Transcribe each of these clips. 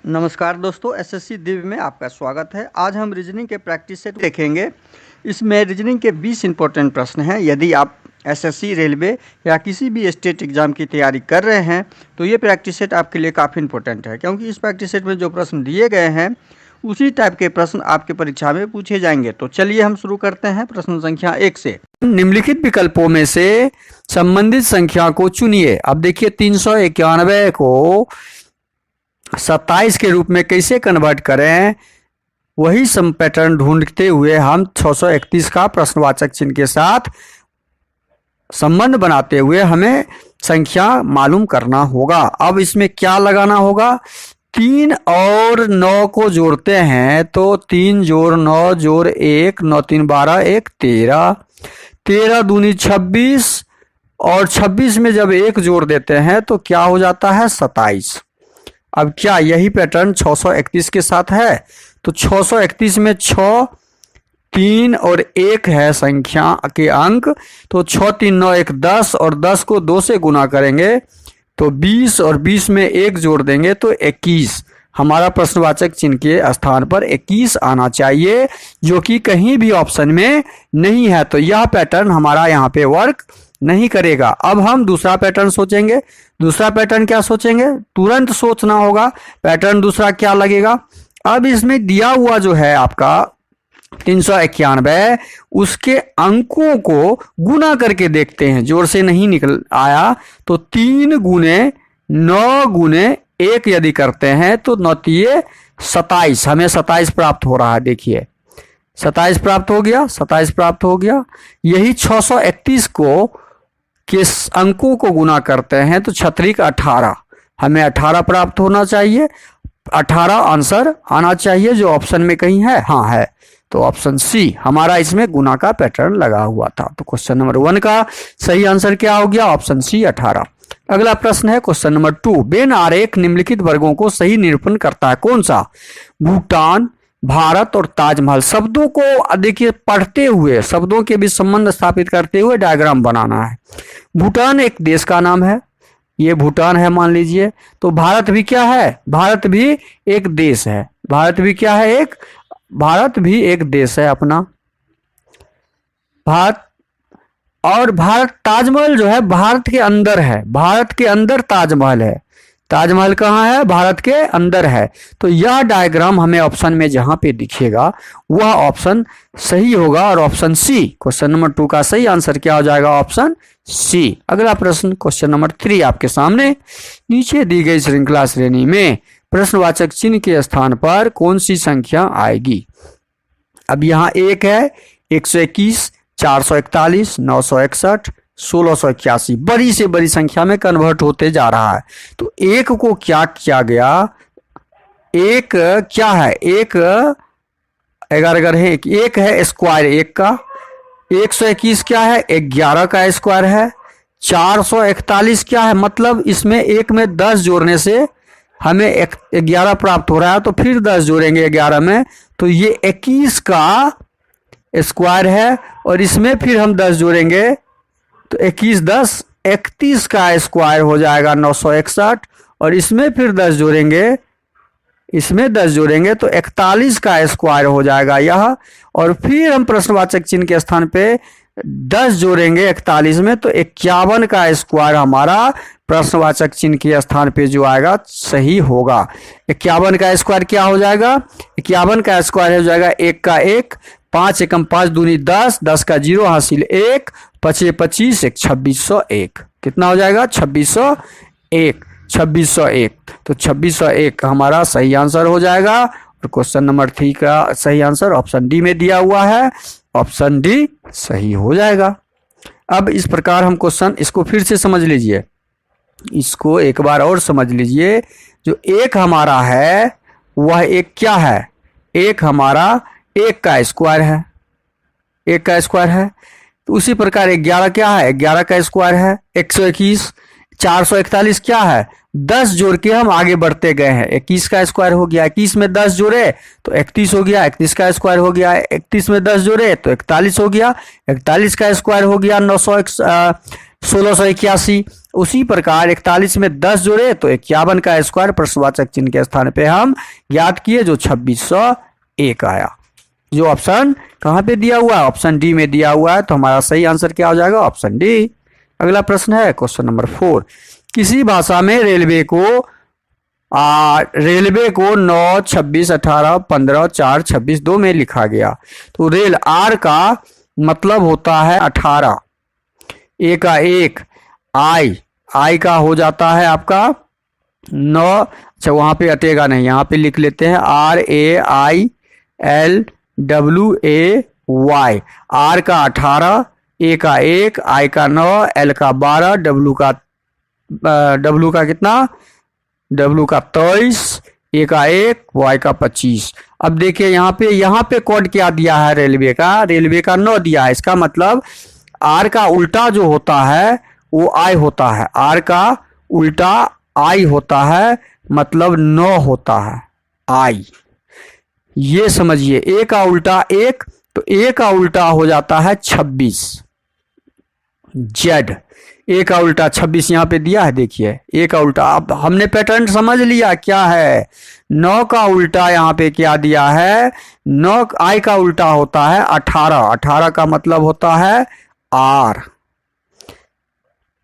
नमस्कार दोस्तों, एसएससी दिव्य में आपका स्वागत है। आज हम रीजनिंग के प्रैक्टिस सेट देखेंगे। इसमें रीजनिंग के 20 इंपॉर्टेंट प्रश्न हैं। यदि आप एसएससी, रेलवे या किसी भी स्टेट एग्जाम की तैयारी कर रहे हैं तो ये प्रैक्टिस सेट आपके लिए काफ़ी इंपॉर्टेंट है, क्योंकि इस प्रैक्टिस सेट में जो प्रश्न दिए गए हैं उसी टाइप के प्रश्न आपके परीक्षा में पूछे जाएंगे। तो चलिए हम शुरू करते हैं प्रश्न संख्या 1 से। निम्नलिखित विकल्पों में से संबंधित संख्या को चुनिए। अब देखिए 391 को 27 के रूप में कैसे कन्वर्ट करें, वही सम पैटर्न ढूंढते हुए हम 631 का प्रश्नवाचक चिन्ह के साथ संबंध बनाते हुए हमें संख्या मालूम करना होगा। अब इसमें क्या लगाना होगा, 3 और 9 को जोड़ते हैं तो 3 जोड़ 9 जोड़ 1, 9 3 12, 1 13, 13 दूनी 26 और 26 में जब 1 जोड़ देते हैं तो क्या हो जाता है 27। अब क्या यही पैटर्न 631 के साथ है? तो 631 में 6, 3 और 1 है संख्या के अंक, तो 6 3 9 1 10 और 10 को 2 से गुना करेंगे तो 20 और 20 में 1 जोड़ देंगे तो 21। हमारा प्रश्नवाचक चिन्ह के स्थान पर 21 आना चाहिए, जो कि कहीं भी ऑप्शन में नहीं है। तो यह पैटर्न हमारा यहाँ पे वर्क नहीं करेगा। अब हम दूसरा पैटर्न सोचेंगे। दूसरा पैटर्न क्या सोचेंगे, तुरंत सोचना होगा। पैटर्न दूसरा क्या लगेगा, अब इसमें दिया हुआ जो है आपका 391, उसके अंकों को गुना करके देखते हैं। जोर से नहीं निकल आया तो 3 गुने 9 गुने 1 यदि करते हैं तो 9 तिये 27, हमें 27 प्राप्त हो रहा है। देखिए 27 प्राप्त हो गया, 27 प्राप्त हो गया। यही 631 को के अंकों को गुना करते हैं तो 6 18, हमें 18 प्राप्त होना चाहिए। 18 आंसर आना चाहिए, जो ऑप्शन में कहीं है, हाँ है, तो ऑप्शन सी हमारा इसमें गुना का पैटर्न लगा हुआ था। तो क्वेश्चन नंबर 1 का सही आंसर क्या हो गया, ऑप्शन सी 18। अगला प्रश्न है क्वेश्चन नंबर 2। वेन आरेख निम्नलिखित वर्गों को सही निरूपण करता है, कौन सा? भूटान, भारत और ताजमहल। शब्दों को देखिए पढ़ते हुए, शब्दों के बीच संबंध स्थापित करते हुए डायग्राम बनाना है। भूटान एक देश का नाम है, ये भूटान है मान लीजिए। तो भारत भी क्या है, भारत भी एक देश है। भारत भी क्या है, भारत भी एक देश है अपना भारत। और भारत, ताजमहल जो है भारत के अंदर है, भारत के अंदर ताजमहल है। ताजमहल कहाँ है, भारत के अंदर है। तो यह डायग्राम हमें ऑप्शन में जहां पे दिखेगा वह ऑप्शन सही होगा, और ऑप्शन सी क्वेश्चन नंबर 2 का सही आंसर क्या हो जाएगा, ऑप्शन सी। अगला प्रश्न क्वेश्चन नंबर 3 आपके सामने। नीचे दी गई श्रृंखला श्रेणी में प्रश्नवाचक चिन्ह के स्थान पर कौन सी संख्या आएगी? अब यहाँ 1 है, 121, 441, 961, 1681, बड़ी से बड़ी संख्या में कन्वर्ट होते जा रहा है। तो 1 को क्या किया गया, 1 क्या है, 1 अगर है 1 है स्क्वायर 1 का, 121 क्या है, 11 का स्क्वायर है, 441 क्या है, मतलब इसमें 1 में 10 जोड़ने से हमें 11 प्राप्त हो रहा है। तो फिर 10 जोड़ेंगे 11 में तो ये 21 का स्क्वायर है, और इसमें फिर हम 10 जोड़ेंगे तो 21 10 31 का स्क्वायर हो जाएगा 961, और इसमें फिर 10 जोड़ेंगे, इसमें 10 जोड़ेंगे तो 41 का स्क्वायर हो जाएगा यह। और फिर हम प्रश्नवाचक चिन्ह के स्थान पे 10 जोड़ेंगे 41 में तो 51 का स्क्वायर हमारा प्रश्नवाचक चिन्ह के स्थान पे जो आएगा सही होगा। 51 का स्क्वायर क्या हो जाएगा, 51 का स्क्वायर हो जाएगा 1 का 1, 5 एकम 5 दूनी 10, 10 का 0 हासिल 1, 5 25, 1 2601। कितना हो जाएगा, 2601, 2601। तो 2601 हमारा सही आंसर हो जाएगा, और क्वेश्चन नंबर 3 का सही आंसर ऑप्शन डी में दिया हुआ है, ऑप्शन डी सही हो जाएगा। अब इस प्रकार हम क्वेश्चन, इसको फिर से समझ लीजिए, इसको एक बार और समझ लीजिए। जो 1 हमारा है वह 1 क्या है, 1 हमारा 1 का स्क्वायर है, 1 का स्क्वायर है। तो उसी प्रकार 11 क्या है, 11 का स्क्वायर है। 121, 441 क्या है, 10 जोड़ के हम आगे बढ़ते गए हैं। 21 का स्क्वायर हो गया, 21 में 10 जोड़े तो 31 हो गया, 31 का स्क्वायर हो गया, 31 में 10 जोड़े तो 41 हो गया, 41 का स्क्वायर हो गया 1681। उसी प्रकार 41 में 10 जोड़े तो 51 का स्क्वायर प्रश्नवाचक चिन्ह के स्थान पे हम ज्ञात किए, जो 2601 आया। जो ऑप्शन कहाँ पे दिया हुआ है, ऑप्शन डी में दिया हुआ है। तो हमारा सही आंसर क्या हो जाएगा, ऑप्शन डी। अगला प्रश्न है क्वेश्चन नंबर 4। किसी भाषा में रेलवे को 9, 26, 18, 15, 4, 26, 2 में लिखा गया। तो रेल आर का मतलब होता है 18, ए का 1, आई का हो जाता है आपका 9। अच्छा वहां पे अटेगा नहीं, यहाँ पे लिख लेते हैं RAILWAY। आर का 18, ए का 1, आई का 9, एल का 12, डब्लू का कितना, डब्लू का 23, ए का 1, वाई का 25। अब देखिए यहाँ पे कोड क्या दिया है, रेलवे का 9 दिया है। इसका मतलब आर का उल्टा जो होता है वो आई होता है, आर का उल्टा आई होता है, मतलब 9 होता है आई। ये समझिए, ए का उल्टा 1, तो ए का उल्टा हो जाता है 26, जेड। ए का उल्टा 26 यहाँ पे दिया है, देखिए ए का उल्टा। अब हमने पैटर्न समझ लिया क्या है। 9 का उल्टा यहाँ पे क्या दिया है, 9 आई का उल्टा होता है 18, 18 का मतलब होता है आर।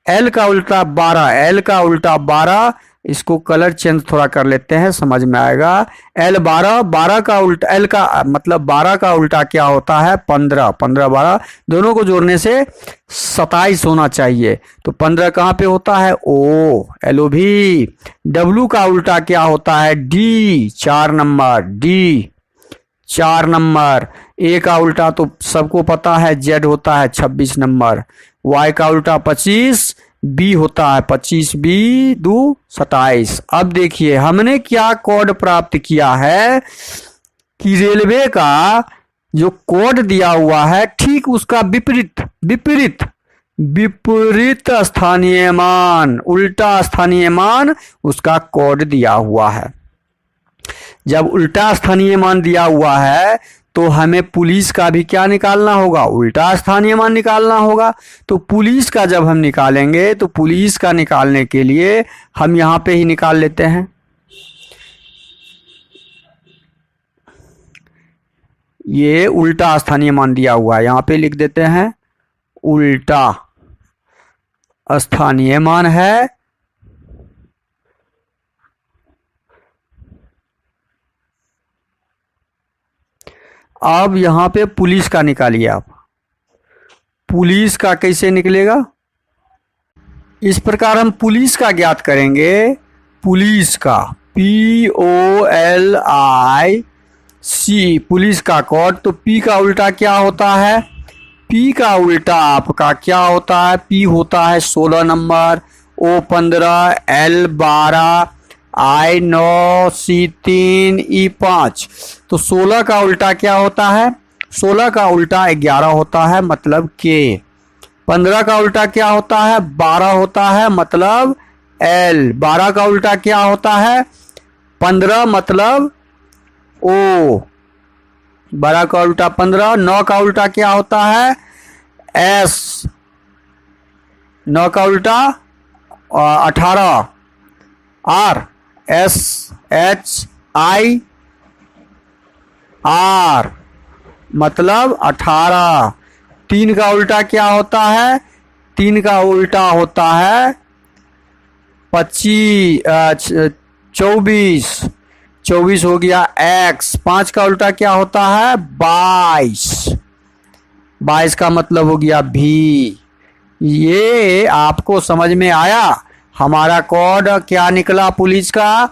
एल का उल्टा 12, एल का उल्टा 12, इसको कलर चेंज थोड़ा कर लेते हैं, समझ में आएगा। एल 12, 12 का उल्टा, एल का मतलब 12 का उल्टा क्या होता है 15, 15 12 दोनों को जोड़ने से 27 होना चाहिए। तो 15 कहाँ पे होता है, ओ, LOV। डब्लू का उल्टा क्या होता है, डी, 4 नंबर, डी 4 नंबर। ए का उल्टा तो सबको पता है जेड होता है 26 नंबर। वाई का उल्टा 25, बी होता है 25, बी 2 27। अब देखिए हमने क्या कोड प्राप्त किया है कि रेलवे का जो कोड दिया हुआ है ठीक उसका विपरीत विपरीत विपरीत स्थानीय मान, उल्टा स्थानीय मान उसका कोड दिया हुआ है। जब उल्टा स्थानीय मान दिया हुआ है तो हमें पुलिस का भी क्या निकालना होगा, उल्टा स्थानीय मान निकालना होगा। तो पुलिस का जब हम निकालेंगे तो पुलिस का निकालने के लिए हम यहां पे ही निकाल लेते हैं। ये उल्टा स्थानीय मान दिया हुआ है, यहां पे लिख देते हैं उल्टा स्थानीय मान है। अब यहां पे पुलिस का निकालिए आप। पुलिस का कैसे निकलेगा, इस प्रकार हम पुलिस का ज्ञात करेंगे। पुलिस का POLIC, पुलिस का कोड। तो P का उल्टा क्या होता है, P का उल्टा आपका क्या होता है, P होता है 16 number, O 15, L 12, I 9, C 3, E 5। तो 16 का उल्टा क्या होता है, 16 का उल्टा 11 होता है, मतलब K। 15 का उल्टा क्या होता है, 12 होता है, मतलब L। 12 का उल्टा क्या होता है, 15, मतलब O। 12 का उल्टा 15। 9 का उल्टा क्या होता है, S। 9 का उल्टा 18, R, SHIR, मतलब 18। 3 का उल्टा क्या होता है, 3 का उल्टा होता है 24, 24 हो गया X। 5 का उल्टा क्या होता है 22, 22 का मतलब हो गया V। ये आपको समझ में आया। हमारा कोड क्या निकला पुलिस का,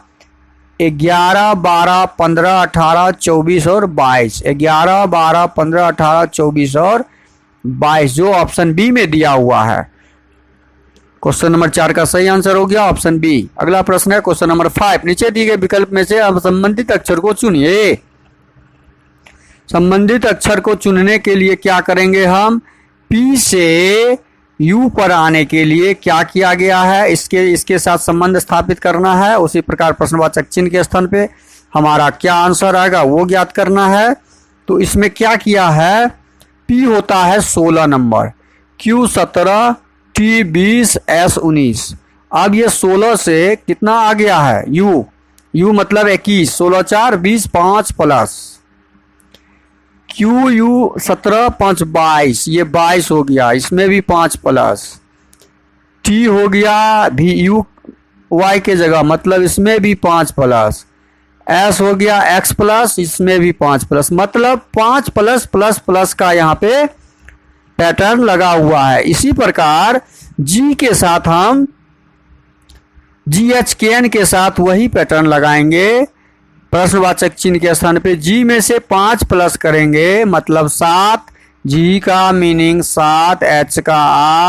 11, 12, 15, 18, 24 और 22। 11, 12, 15, 18, 24 और 22, जो ऑप्शन बी में दिया हुआ है। क्वेश्चन नंबर 4 का सही आंसर हो गया ऑप्शन बी। अगला प्रश्न है क्वेश्चन नंबर 5। नीचे दिए गए विकल्प में से अब संबंधित अक्षर को चुनिए। संबंधित अक्षर को चुनने के लिए क्या करेंगे हम, पी से यू पर आने के लिए क्या किया गया है, इसके साथ संबंध स्थापित करना है। उसी प्रकार प्रश्नवाचक चिन्ह के स्थान पे हमारा क्या आंसर आएगा वो ज्ञात करना है। तो इसमें क्या किया है, पी होता है 16 नंबर, क्यू 17, T20S19। अब ये 16 से कितना आ गया है, U मतलब 21, 16 4 20 5 प्लस QU 17 5 22, ये 22 हो गया, इसमें भी 5 प्लस T हो गया VUY के जगह, मतलब इसमें भी 5 प्लस, S हो गया X प्लस, इसमें भी 5 प्लस, मतलब 5 प्लस प्लस प्लस का यहाँ पे पैटर्न लगा हुआ है। इसी प्रकार G के साथ हम GHKN के साथ वही पैटर्न लगाएंगे। प्रश्नवाचक चिन्ह के स्थान पे G में से 5 प्लस करेंगे, मतलब 7, G का मीनिंग 7, H का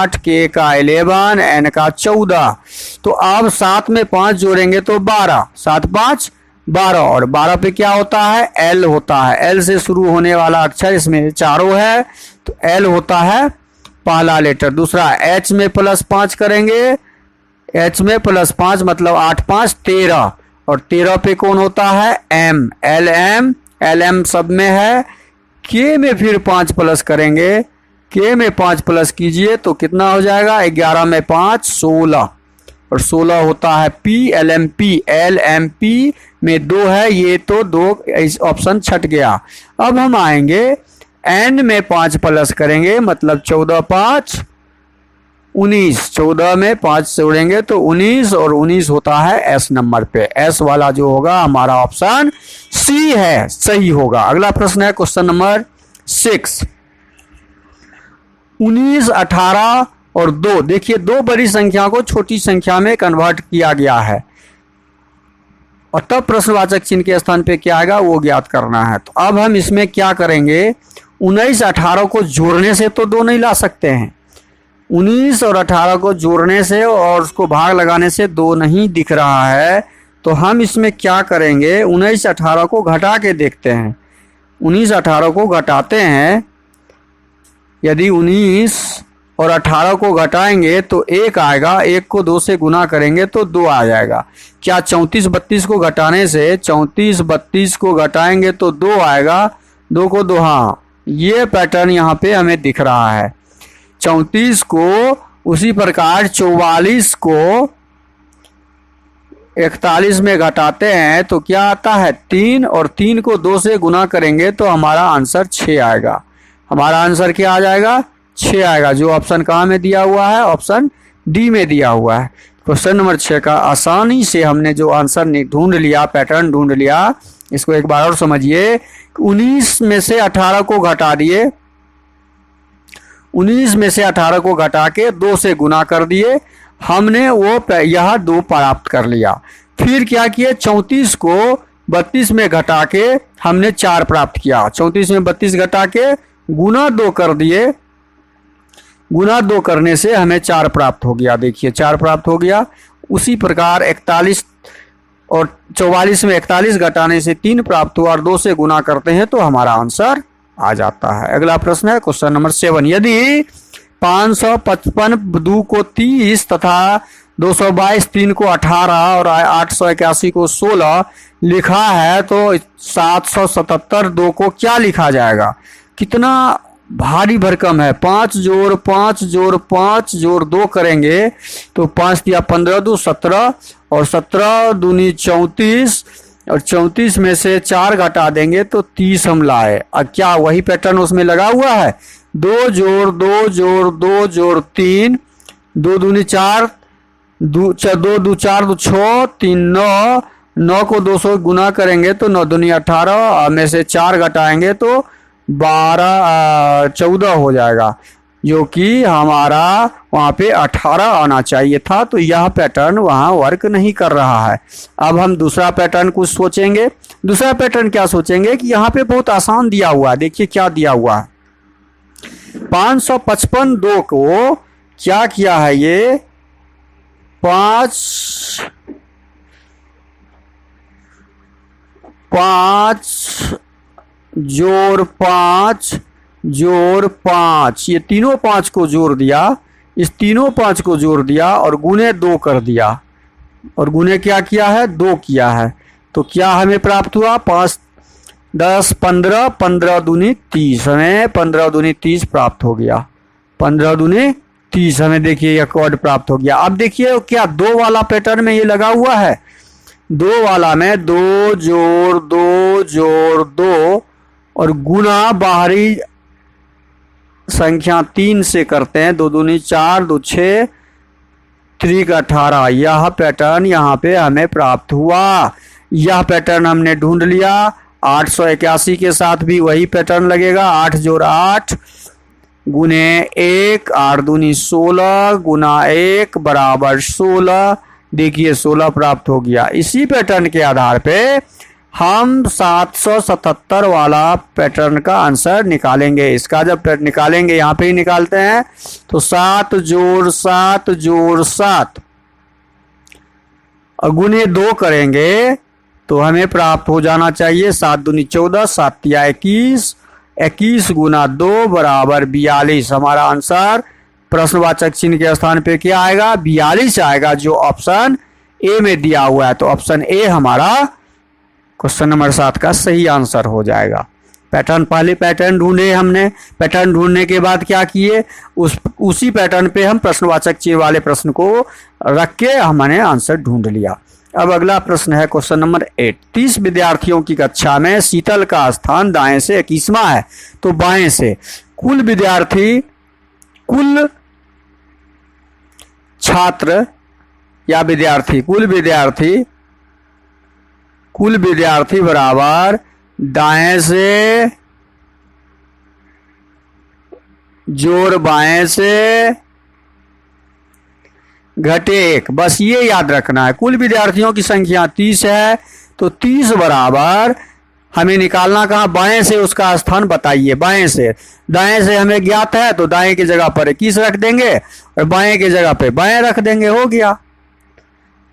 8, K का 11, N का 14। तो अब 7 में 5 जोड़ेंगे तो 12, 7 5 12, और 12 पे क्या होता है, L होता है। L से शुरू होने वाला अक्षर इसमें चारों है, तो L होता है पहला लेटर। दूसरा H में प्लस 5 करेंगे, H में प्लस 5 मतलब 8 5 13, और 13 पे कौन होता है, M, LM सब में है। K में फिर 5 प्लस करेंगे, K में 5 प्लस कीजिए तो कितना हो जाएगा, 11 में 5 16, और 16 होता है P, LMP में 2 है, ये तो 2 ऑप्शन छट गया। अब हम आएंगे N में 5 प्लस करेंगे, मतलब 14 5 19, 14 में 5 जोड़ेंगे तो 19, और 19 होता है S नंबर पे। S वाला जो होगा हमारा ऑप्शन C है, सही होगा। अगला प्रश्न है क्वेश्चन नंबर 6। 19, 18 और 2, देखिए 2 बड़ी संख्या को छोटी संख्या में कन्वर्ट किया गया है, और तब प्रश्नवाचक चिन्ह के स्थान पे क्या आएगा वो ज्ञात करना है। तो अब हम इसमें क्या करेंगे, 19 18 को जोड़ने से तो 2 नहीं ला सकते हैं, 19 और 18 को जोड़ने से और उसको भाग लगाने से 2 नहीं दिख रहा है। तो हम इसमें क्या करेंगे, 19 18 को घटा के देखते हैं। 19 18 को घटाते हैं, यदि 19 और 18 को घटाएंगे तो 1 आएगा, 1 को 2 से गुना करेंगे तो 2 आ जाएगा। क्या 34 32 को घटाने से, 34 32 को घटाएंगे तो 2 आएगा, 2 को 2, हाँ ये पैटर्न यहाँ पे हमें दिख रहा है। 34 को उसी प्रकार 44 को 41 में घटाते हैं तो क्या आता है 3, और 3 को 2 से गुना करेंगे तो हमारा आंसर 6 आएगा। हमारा आंसर क्या आ जाएगा, 6 आएगा, जो ऑप्शन कहाँ में दिया हुआ है, ऑप्शन डी में दिया हुआ है। क्वेश्चन नंबर 6 का आसानी से हमने जो आंसर ढूंढ लिया, पैटर्न ढूंढ लिया, इसको एक बार और समझिए। 19 में से 18 को घटा दिए, 19 में से 18 को घटा के 2 से गुना कर दिए, हमने वो यह 2 प्राप्त कर लिया। फिर क्या किए, 34 को 32 में घटा के हमने 4 प्राप्त किया, 34 में 32 घटा के गुना 2 कर दिए, गुना 2 करने से हमें 4 प्राप्त हो गया। देखिए 4 प्राप्त हो गया। उसी प्रकार 41 और 44 में 41 घटाने से 3 प्राप्त हुआ, और 2 से गुना करते हैं तो हमारा आंसर आ जाता है। अगला प्रश्न है क्वेश्चन नंबर 7। यदि 555 2 को 30 तथा 222 3 को 18 और 881 को 16 लिखा है, तो 777 2 को क्या लिखा जाएगा। कितना भारी भरकम है, 5 जोड़ 5 जोड़ 5 जोड़ 2 करेंगे तो 5 दिया 15 2 17, और 17 दूनी 34, और 34 में से 4 घटा देंगे तो 30 हम लाए। अब क्या वही पैटर्न उसमें लगा हुआ है, 2 जोड़ 2 जोड़ 2 जोड़ 3, 2 दूनी 4, 2 2 4 2 6 3 9, 9 को 200 गुना करेंगे तो 9 दूनी 18, में से 4 घटाएंगे तो 12 14 हो जाएगा, जो कि हमारा वहाँ पे 18 आना चाहिए था। तो यह पैटर्न वहाँ वर्क नहीं कर रहा है। अब हम दूसरा पैटर्न कुछ सोचेंगे। दूसरा पैटर्न क्या सोचेंगे कि यहाँ पे बहुत आसान दिया हुआ है। देखिए क्या दिया हुआ है, 555 2 को क्या किया है, ये 5 जोड़ 5 जोड़ 5, ये तीनों 5 को जोड़ दिया, इस तीनों 5 को जोड़ दिया और गुने 2 कर दिया, और गुने क्या किया है, 2 किया है। तो क्या हमें प्राप्त हुआ, 5 10 15, 15 दूनी 30, हमें 15 दूनी 30 प्राप्त हो गया। 15 दूनी 30 हमें देखिए यह कोड प्राप्त हो गया। अब देखिए क्या 2 वाला पैटर्न में ये लगा हुआ है, 2 वाला में 2 जोड़ 2 जोड़ 2 और गुना बाहरी संख्या 3 से करते हैं, 2 दूनी 4 2 6 3 18। यह पैटर्न यहाँ पे हमें प्राप्त हुआ। यह पैटर्न हमने ढूंढ लिया। 881 के साथ भी वही पैटर्न लगेगा, 8 जोड़ 8 गुने 1, 8 दूनी 16 गुना 1 बराबर 16। देखिए 16 प्राप्त हो गया। इसी पैटर्न के आधार पे हम 777 वाला पैटर्न का आंसर निकालेंगे। इसका जब निकालेंगे, यहाँ पे ही निकालते हैं, तो 7 जोड़ 7 जोड़ 7 गुने 2 करेंगे तो हमें प्राप्त हो जाना चाहिए 7 दूनी 14 7 तिया 21, 21 गुना 2 बराबर 42। हमारा आंसर प्रश्नवाचक चिन्ह के स्थान पे क्या आएगा? 42 आएगा, जो ऑप्शन ए में दिया हुआ है। तो ऑप्शन ए हमारा क्वेश्चन नंबर 7 का सही आंसर हो जाएगा। पैटर्न, पहले पैटर्न ढूंढे हमने, पैटर्न ढूंढने के बाद क्या किए, उसी पैटर्न पे हम प्रश्नवाचक चिन्ह वाले प्रश्न को रख के हमने आंसर ढूंढ लिया। अब अगला प्रश्न है क्वेश्चन नंबर 8। 30 विद्यार्थियों की कक्षा में शीतल का स्थान दाएं से 21वां है, तो बाएं से कुल विद्यार्थी, कुल छात्र या विद्यार्थी, कुल विद्यार्थी बराबर दाएं से जोड़ बाएं से घटे 1। बस ये याद रखना है। कुल विद्यार्थियों की संख्या 30 है, तो 30 बराबर हमें निकालना कहाँ? बाएं से उसका स्थान बताइए। बाएं से, दाएं से हमें ज्ञात है तो दाएं की जगह पर 21 रख देंगे और बाएं की जगह पे बाएं रख देंगे, हो गया,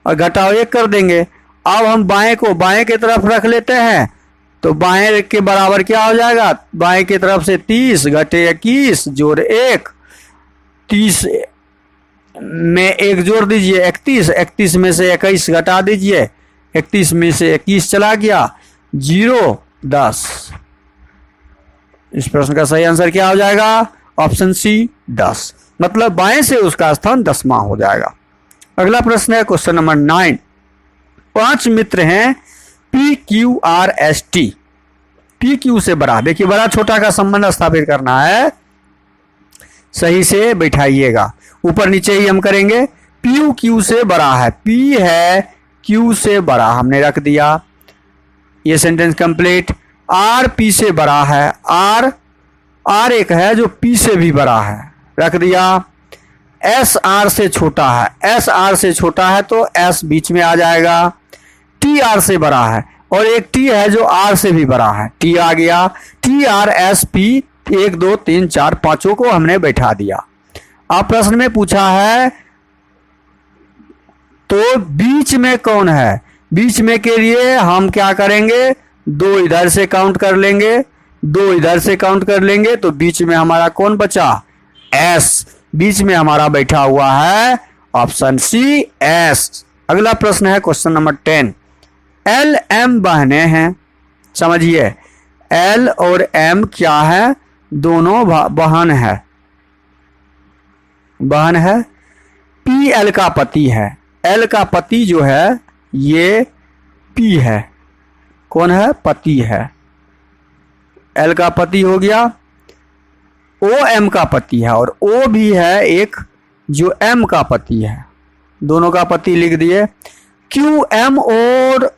और घटाव 1 कर देंगे। अब हम बाएं को बाएं की तरफ रख लेते हैं, तो बाएं के बराबर क्या हो जाएगा? बाएं की तरफ से 30 घटे 21 जोड़ 1, 30 में 1 जोड़ दीजिए 31, 31 में से 21 घटा दीजिए, 31 में से 21 चला गया, 0 10। इस प्रश्न का सही आंसर क्या हो जाएगा? ऑप्शन सी 10, मतलब बाएं से उसका स्थान 10वां हो जाएगा। अगला प्रश्न है क्वेश्चन नंबर 9। 5 मित्र हैं PQRST, PQ से बड़ा, देखिए बड़ा छोटा का संबंध स्थापित करना है, सही से बैठाइएगा, ऊपर नीचे ही हम करेंगे। PQ Q से बड़ा है, P है Q से बड़ा, हमने रख दिया, ये सेंटेंस कंप्लीट। R P से बड़ा है, R एक है जो P से भी बड़ा है, रख दिया। S R से छोटा है, S R से छोटा है तो S बीच में आ जाएगा। T R से बड़ा है और एक T है जो R से भी बड़ा है, T आ गया। T R S P 1 2 3 4 पांचों को हमने बैठा दिया। अब प्रश्न में पूछा है तो बीच में कौन है? बीच में के लिए हम क्या करेंगे? 2 इधर से काउंट कर लेंगे, 2 इधर से काउंट कर लेंगे, तो बीच में हमारा कौन बचा? S। बीच में हमारा बैठा हुआ है ऑप्शन सी S। अगला प्रश्न है क्वेश्चन नंबर 10। L M बहनें हैं, समझिए L और M क्या है? दोनों बहन है, बहन है। P L का पति है, L का पति जो है ये P है, कौन है? पति है, L का पति हो गया। O M का पति है और O भी है एक जो M का पति है, दोनों का पति लिख दिए। Q M और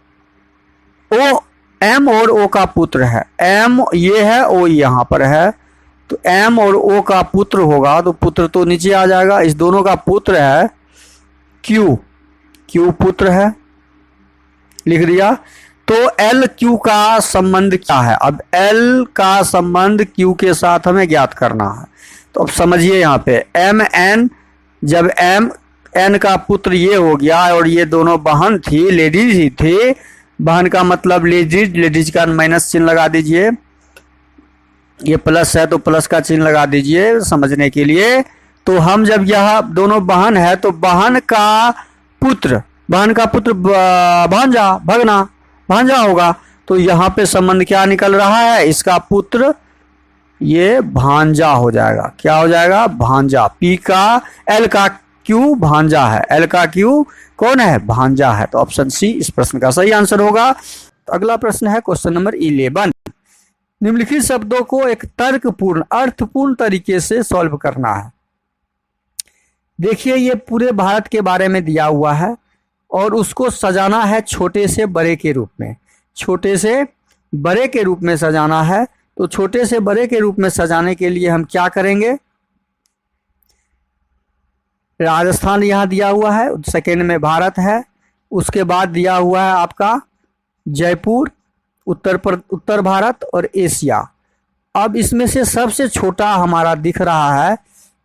O, M और O का पुत्र है, M ये है, O यहाँ पर है, तो M और O का पुत्र होगा, तो पुत्र तो नीचे आ जाएगा, इस दोनों का पुत्र है Q, Q पुत्र है, लिख दिया। तो L Q का संबंध क्या है? अब L का संबंध Q के साथ हमें ज्ञात करना है, तो अब समझिए यहाँ पे M N, जब M N का पुत्र ये हो गया और ये दोनों बहन थी, लेडीज ही थी, बहन का मतलब लेडीज, लेडीज का माइनस चिन्ह लगा दीजिए, ये प्लस है तो प्लस का चिन्ह लगा दीजिए समझने के लिए। तो हम जब यह दोनों बहन है तो बहन का पुत्र भांजा, भगना, भांजा होगा, तो यहाँ पे संबंध क्या निकल रहा है? इसका पुत्र ये भांजा हो जाएगा। क्या हो जाएगा? भांजा। पी का एल का क्यू भांजा है, एल का क्यू कौन है? भांजा है। तो ऑप्शन सी इस प्रश्न का सही आंसर होगा। तो अगला प्रश्न है क्वेश्चन नंबर 11। निम्नलिखित शब्दों को एक तर्कपूर्ण अर्थपूर्ण तरीके से सॉल्व करना है। देखिए ये पूरे भारत के बारे में दिया हुआ है और उसको सजाना है छोटे से बड़े के रूप में, छोटे से बड़े के रूप में सजाना है। तो छोटे से बड़े के रूप में सजाने के लिए हम क्या करेंगे? राजस्थान यहाँ दिया हुआ है, सेकेंड में भारत है, उसके बाद दिया हुआ है आपका जयपुर, उत्तर भारत और एशिया। अब इसमें से सबसे छोटा हमारा दिख रहा है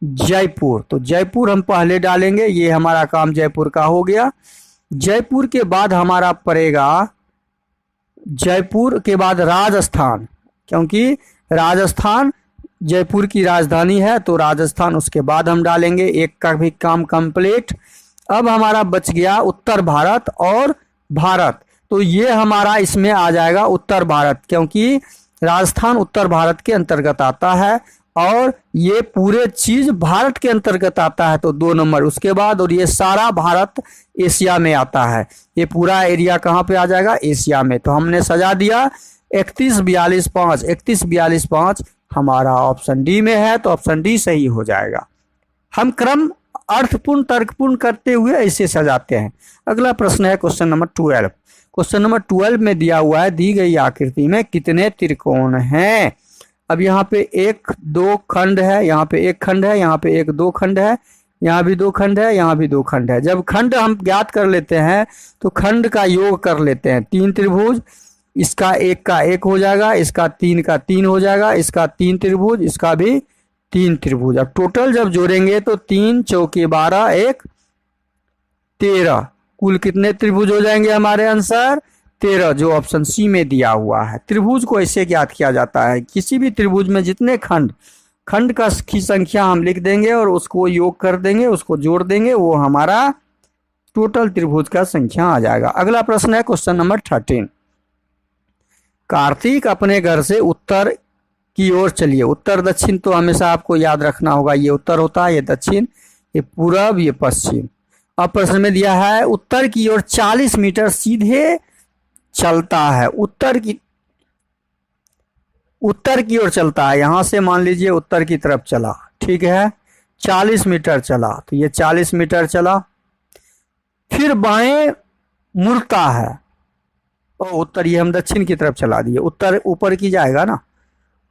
जयपुर, तो जयपुर हम पहले डालेंगे। ये हमारा काम जयपुर का हो गया। जयपुर के बाद हमारा पड़ेगा, जयपुर के बाद राजस्थान, क्योंकि राजस्थान जयपुर की राजधानी है, तो राजस्थान उसके बाद हम डालेंगे। एक का भी काम कंप्लीट। अब हमारा बच गया उत्तर भारत और भारत, तो ये हमारा इसमें आ जाएगा उत्तर भारत, क्योंकि राजस्थान उत्तर भारत के अंतर्गत आता है और ये पूरे चीज भारत के अंतर्गत आता है, तो 2 नंबर उसके बाद। और ये सारा भारत एशिया में आता है, ये पूरा एरिया कहाँ पे आ जाएगा? एशिया में। तो हमने सजा दिया 31 42 5, 31 42 5 हमारा ऑप्शन डी में है, तो ऑप्शन डी सही हो जाएगा। हम क्रम अर्थपूर्ण तर्कपूर्ण करते हुए ऐसे सजाते हैं। अगला प्रश्न है क्वेश्चन नंबर 12। क्वेश्चन नंबर 12 में दिया हुआ है दी गई आकृति में कितने त्रिकोण हैं? अब यहाँ पे 1 2 खंड है, यहाँ पे 1 खंड है, यहाँ पे 1 2 खंड है, यहाँ भी 2 खंड है, यहाँ भी 2 खंड है। जब खंड हम ज्ञात कर लेते हैं तो खंड का योग कर लेते हैं। 3 त्रिभुज, इसका 1 का 1 हो जाएगा, इसका 3 का 3 हो जाएगा, इसका 3 त्रिभुज, इसका भी 3 त्रिभुज। अब टोटल जब जोड़ेंगे तो 3 चौके 12 1 13, कुल कितने त्रिभुज हो जाएंगे हमारे आंसर? 13, जो ऑप्शन सी में दिया हुआ है। त्रिभुज को ऐसे ज्ञात किया जाता है, किसी भी त्रिभुज में जितने खंड की संख्या हम लिख देंगे और उसको योग कर देंगे, उसको जोड़ देंगे, वो हमारा टोटल त्रिभुज का संख्या आ जाएगा। अगला प्रश्न है क्वेश्चन नंबर 13। कार्तिक अपने घर से उत्तर की ओर चलिए। उत्तर दक्षिण तो हमेशा आपको याद रखना होगा, ये उत्तर होता है, ये दक्षिण, ये पूरब, ये पश्चिम। अब प्रश्न में दिया है उत्तर की ओर 40 मीटर सीधे चलता है। उत्तर की ओर चलता है, यहां से मान लीजिए उत्तर की तरफ चला, ठीक है, 40 मीटर चला, तो ये 40 मीटर चला, फिर बाएं मुड़ता है और उत्तर, ये हम दक्षिण की तरफ चला दिए, उत्तर ऊपर की जाएगा ना,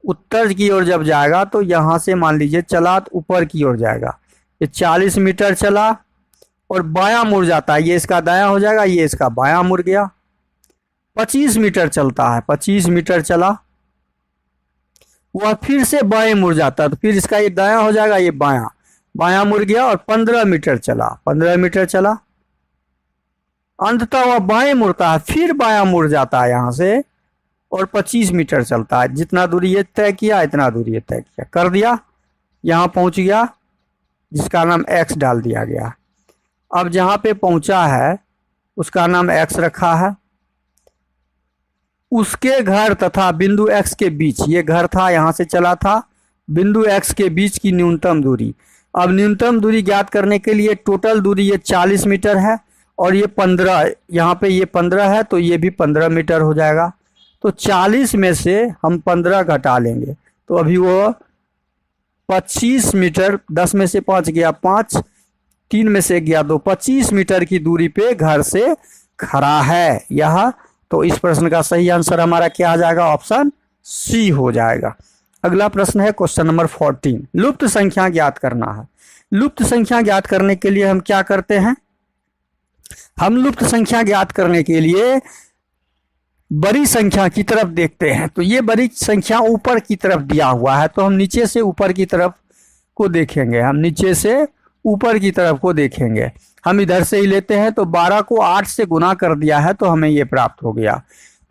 उत्तर की ओर जब जाएगा तो यहां से मान लीजिए चला तो ऊपर की ओर जाएगा। ये 40 मीटर चला और बायां मुड़ जाता है, ये इसका दायां हो जाएगा, ये इसका बायां मुड़ गया। 25 मीटर चलता है, 25 मीटर चला, वह फिर से बाएं मुड़ जाता है, तो फिर इसका ये दायां हो जाएगा, ये बायां मुड़ गया। और 15 मीटर चला, 15 मीटर चला, अंततः वह बाएं मुड़ता है, फिर बायां मुड़ जाता है यहाँ से और 25 मीटर चलता है। जितना दूरी ये तय किया इतना दूरी ये तय किया, कर दिया, यहाँ पहुंच गया, जिसका नाम x डाल दिया गया। अब जहाँ पे पहुंचा है उसका नाम x रखा है। उसके घर तथा बिंदु x के बीच, ये घर था, यहाँ से चला था, बिंदु x के बीच की न्यूनतम दूरी। अब न्यूनतम दूरी ज्ञात करने के लिए टोटल दूरी ये 40 मीटर है और ये 15, यहाँ पे ये 15 है, तो ये भी 15 मीटर हो जाएगा। तो 40 में से हम 15 घटा लेंगे, तो अभी वो 25 मीटर, 10 में से 5 गया 5, 3 में से गया 2, 25 मीटर की दूरी पे घर से खड़ा है यह। तो इस प्रश्न का सही आंसर हमारा क्या आ जाएगा? ऑप्शन सी हो जाएगा। अगला प्रश्न है क्वेश्चन नंबर 14। लुप्त संख्या ज्ञात करना है। लुप्त संख्या ज्ञात करने के लिए हम क्या करते हैं? हम लुप्त संख्या ज्ञात करने के लिए बड़ी संख्या की तरफ देखते हैं। तो ये बड़ी संख्या ऊपर की तरफ दिया हुआ है, तो हम नीचे से ऊपर की तरफ को देखेंगे, हम नीचे से ऊपर की तरफ को देखेंगे। हम इधर से ही लेते हैं, तो 12 को 8 से गुना कर दिया है तो हमें ये प्राप्त हो गया,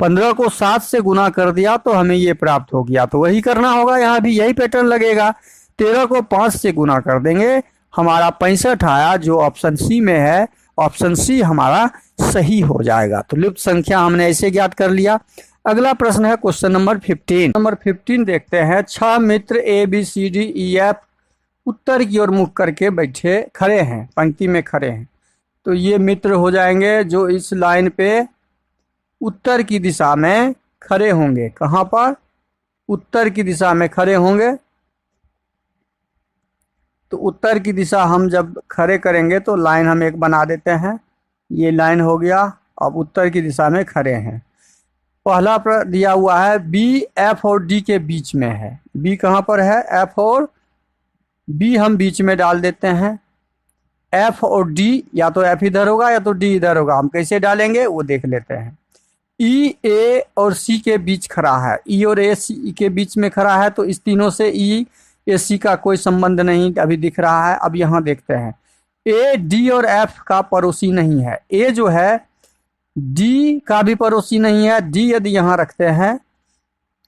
15 को 7 से गुना कर दिया तो हमें ये प्राप्त हो गया। तो वही करना होगा, यहाँ भी यही पैटर्न लगेगा। 13 को 5 से गुना कर देंगे, हमारा 65 आया, जो ऑप्शन सी में है, ऑप्शन सी हमारा सही हो जाएगा। तो लुप्त संख्या हमने ऐसे ज्ञात कर लिया। अगला प्रश्न है क्वेश्चन नंबर 15। नंबर 15 देखते हैं। 6 मित्र ABCDEF उत्तर की ओर मुख करके बैठे खड़े हैं, पंक्ति में खड़े हैं। तो ये मित्र हो जाएंगे जो इस लाइन पे उत्तर की दिशा में खड़े होंगे। कहाँ पर? उत्तर की दिशा में खड़े होंगे। तो उत्तर की दिशा हम जब खड़े करेंगे तो लाइन हम एक बना देते हैं। ये लाइन हो गया। अब उत्तर की दिशा में खड़े हैं। पहला दिया हुआ है B F और D के बीच में है। B कहाँ पर है? F और B हम बीच में डाल देते हैं। F और D, या तो F इधर होगा या तो D इधर होगा। हम कैसे डालेंगे वो देख लेते हैं। E A और C के बीच खड़ा है। E और A C के बीच में खड़ा है, तो इस तीनों से E A C का कोई संबंध नहीं अभी दिख रहा है। अब यहाँ देखते हैं। A D और F का पड़ोसी नहीं है। A जो है D का भी पड़ोसी नहीं है। D यदि यहाँ रखते हैं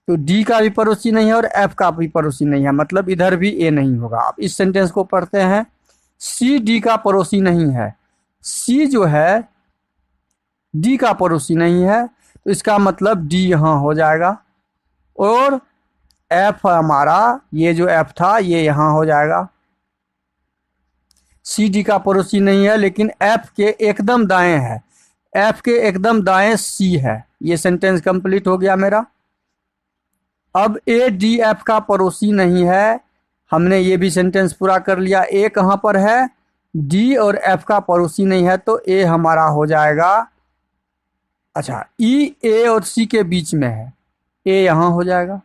तो D का भी पड़ोसी नहीं है और F का भी पड़ोसी नहीं है, मतलब इधर भी A नहीं होगा। अब इस सेंटेंस को पढ़ते हैं। C D का पड़ोसी नहीं है। C जो है D का पड़ोसी नहीं है, तो इसका मतलब D यहाँ हो जाएगा। और F हमारा, ये जो F था ये यहाँ हो जाएगा। C D का पड़ोसी नहीं है, लेकिन F के एकदम दाएं है। F के एकदम दाएं C है। ये सेंटेंस कंप्लीट हो गया मेरा। अब A D F का पड़ोसी नहीं है, हमने ये भी सेंटेंस पूरा कर लिया। A कहाँ पर है? D और F का पड़ोसी नहीं है, तो A हमारा हो जाएगा। अच्छा, E A और C के बीच में है। A यहाँ हो जाएगा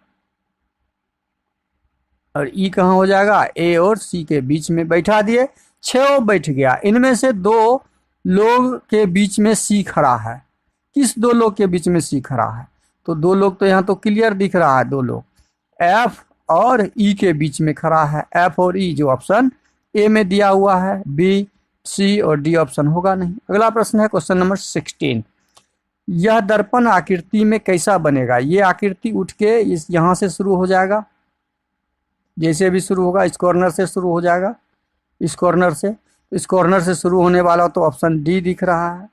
और E कहाँ हो जाएगा? A और C के बीच में बैठा दिए। 6 बैठ गया। इनमें से 2 लोग के बीच में C खड़ा है। किस 2 लोग के बीच में C खड़ा है? तो 2 लोग तो यहाँ तो क्लियर दिख रहा है। 2 लोग F और E के बीच में खड़ा है। F और E जो ऑप्शन A में दिया हुआ है। B, C और D ऑप्शन होगा नहीं। अगला प्रश्न है क्वेश्चन नंबर 16। यह दर्पण आकृति में कैसा बनेगा? ये आकृति उठ के इस यहाँ से शुरू हो जाएगा। जैसे भी शुरू होगा, इस कॉर्नर से शुरू हो जाएगा। इस कॉर्नर से शुरू होने वाला तो ऑप्शन D दिख रहा है।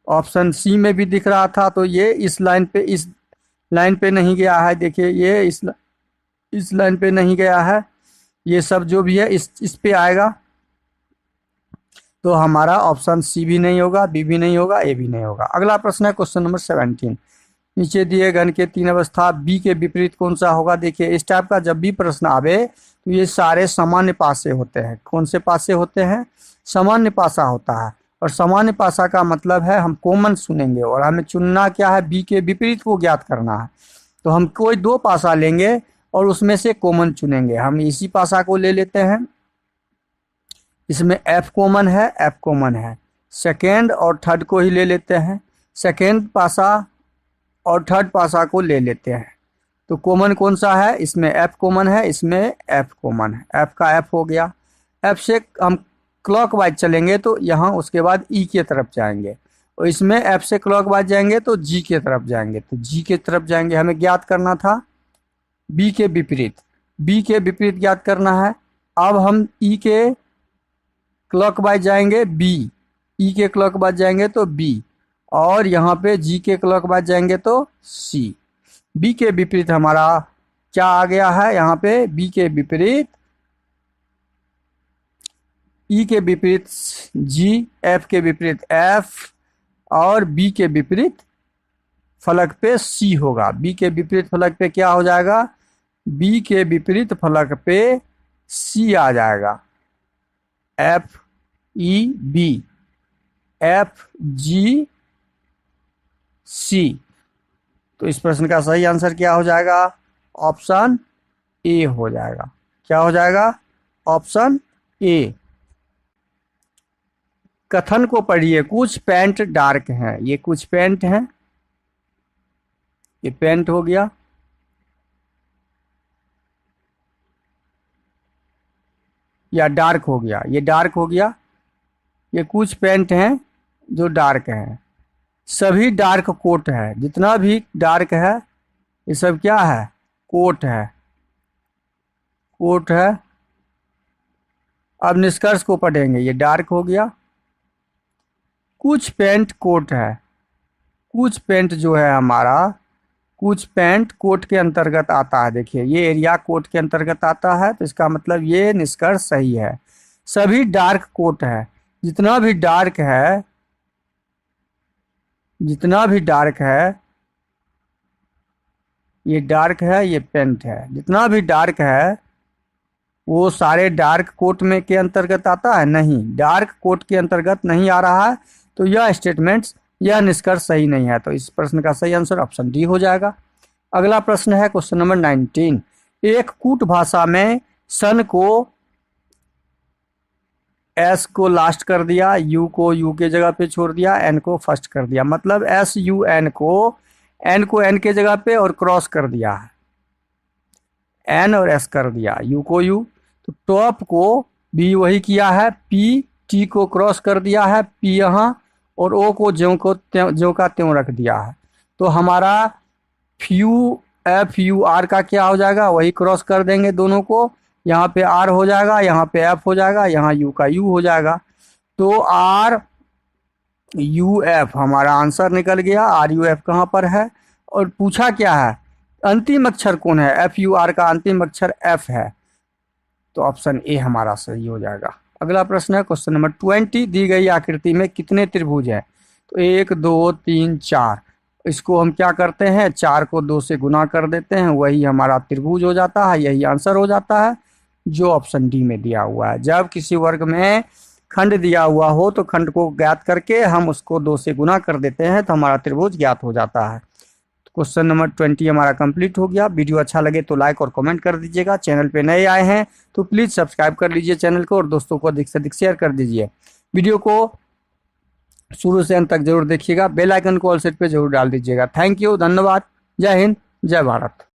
ऑप्शन C में भी दिख रहा था, तो ये इस लाइन पे नहीं गया है। देखिए, ये इस लाइन पे नहीं गया है। ये सब जो भी है इस पे आएगा। तो हमारा ऑप्शन C भी नहीं होगा, B भी नहीं होगा, A भी नहीं होगा। अगला प्रश्न है क्वेश्चन नंबर 17। नीचे दिए घन के 3 अवस्था B के विपरीत कौन सा होगा? देखिए, इस टाइप का जब भी प्रश्न आवे तो ये सारे सामान्य पासे होते हैं। कौन से पासे होते हैं? सामान्य पासा होता है। और सामान्य पासा का मतलब है हम कॉमन चुनेंगे, और हमें चुनना क्या है? B के विपरीत को ज्ञात करना है। तो हम कोई 2 पासा लेंगे और उसमें से कॉमन चुनेंगे। हम इसी पासा को ले लेते हैं। इसमें F कॉमन है, F कॉमन है। सेकेंड और थर्ड को ही ले लेते हैं। सेकेंड पासा और थर्ड पासा को ले लेते हैं। तो कॉमन कौन सा है? इसमें F कॉमन है, इसमें F कॉमन है। F का F हो गया। F से हम क्लॉकवाइज चलेंगे तो यहाँ उसके बाद E की तरफ जाएंगे, और इसमें F से क्लॉकवाइज जाएंगे तो G की तरफ जाएंगे। तो G की तरफ जाएंगे। हमें ज्ञात करना था B के विपरीत। B के विपरीत ज्ञात करना है। अब हम E के क्लॉकवाइज जाएंगे B, E के क्लॉकवाइज जाएंगे तो B, और यहाँ पे G के क्लॉकवाइज जाएंगे तो C। B के विपरीत हमारा क्या आ गया है? यहाँ पे B के विपरीत E के विपरीत G, F के विपरीत F और B के विपरीत फलक पे C होगा। B के विपरीत फलक पे क्या हो जाएगा? B के विपरीत फलक पे C आ जाएगा। F E B, F G C। तो इस प्रश्न का सही आंसर क्या हो जाएगा? ऑप्शन A हो जाएगा। क्या हो जाएगा? Option A। कथन को पढ़िए। कुछ पैंट डार्क हैं। ये कुछ पैंट हैं। ये पैंट हो गया। या डार्क हो गया। ये डार्क हो गया। ये कुछ पैंट हैं जो डार्क हैं। सभी डार्क कोट है। जितना भी डार्क है ये सब क्या है? कोट है। कोट है। अब निष्कर्ष को पढ़ेंगे। ये डार्क हो गया। कुछ पेंट कोट है, कुछ पेंट जो है हमारा, कुछ पेंट कोट के अंतर्गत आता है। देखिए ये एरिया कोट के अंतर्गत आता है, तो इसका मतलब ये निष्कर्ष सही है। सभी डार्क कोट है, जितना भी डार्क है, जितना भी डार्क है, ये डार्क है, ये पेंट है, जितना भी डार्क है वो सारे डार्क कोट में के अंतर्गत आता है? नहीं, डार्क कोट के अंतर्गत नहीं आ रहा है। तो यह स्टेटमेंट्स, यह निष्कर्ष सही नहीं है। तो इस प्रश्न का सही आंसर ऑप्शन डी हो जाएगा। अगला प्रश्न है क्वेश्चन नंबर 19। एक कूट भाषा में सन को एस को लास्ट कर दिया, यू को यू के जगह पे छोड़ दिया, एन को फर्स्ट कर दिया। मतलब एस यू एन को एन के जगह पे और क्रॉस कर दिया है, एन और एस कर दिया, यू को यू। तो टॉप को भी वही किया है, पी टी को क्रॉस कर दिया है, पी यहाँ, और ओ को ज्यों का त्यों रख दिया है। तो हमारा फ्यू एफ यू आर का क्या हो जाएगा, वही क्रॉस कर देंगे दोनों को, यहाँ पे आर हो जाएगा, यहाँ पे एफ हो जाएगा, यहाँ यू का यू हो जाएगा। तो आर यू एफ हमारा आंसर निकल गया। आर यू एफ कहाँ पर है, और पूछा क्या है, अंतिम अक्षर कौन है? एफ यू आर का अंतिम अक्षर एफ है, तो ऑप्शन ए हमारा सही हो जाएगा। अगला प्रश्न है क्वेश्चन नंबर 20। दी गई आकृति में कितने त्रिभुज हैं? तो 1 2 3 4। इसको हम क्या करते हैं, 4 को 2 से गुना कर देते हैं, वही हमारा त्रिभुज हो जाता है, यही आंसर हो जाता है जो ऑप्शन डी में दिया हुआ है। जब किसी वर्ग में खंड दिया हुआ हो तो खंड को ज्ञात करके हम उसको 2 से गुना कर देते हैं, तो हमारा त्रिभुज ज्ञात हो जाता है। क्वेश्चन नंबर 20 हमारा कंप्लीट हो गया। वीडियो अच्छा लगे तो लाइक और कमेंट कर दीजिएगा। चैनल पे नए आए हैं तो प्लीज़ सब्सक्राइब कर लीजिए चैनल को, और दोस्तों को अधिक से अधिक शेयर कर दीजिए। वीडियो को शुरू से अंत तक जरूर देखिएगा, बेल आइकन को ऑल सेट पे जरूर डाल दीजिएगा। थैंक यू, धन्यवाद, जय हिंद, जय भारत।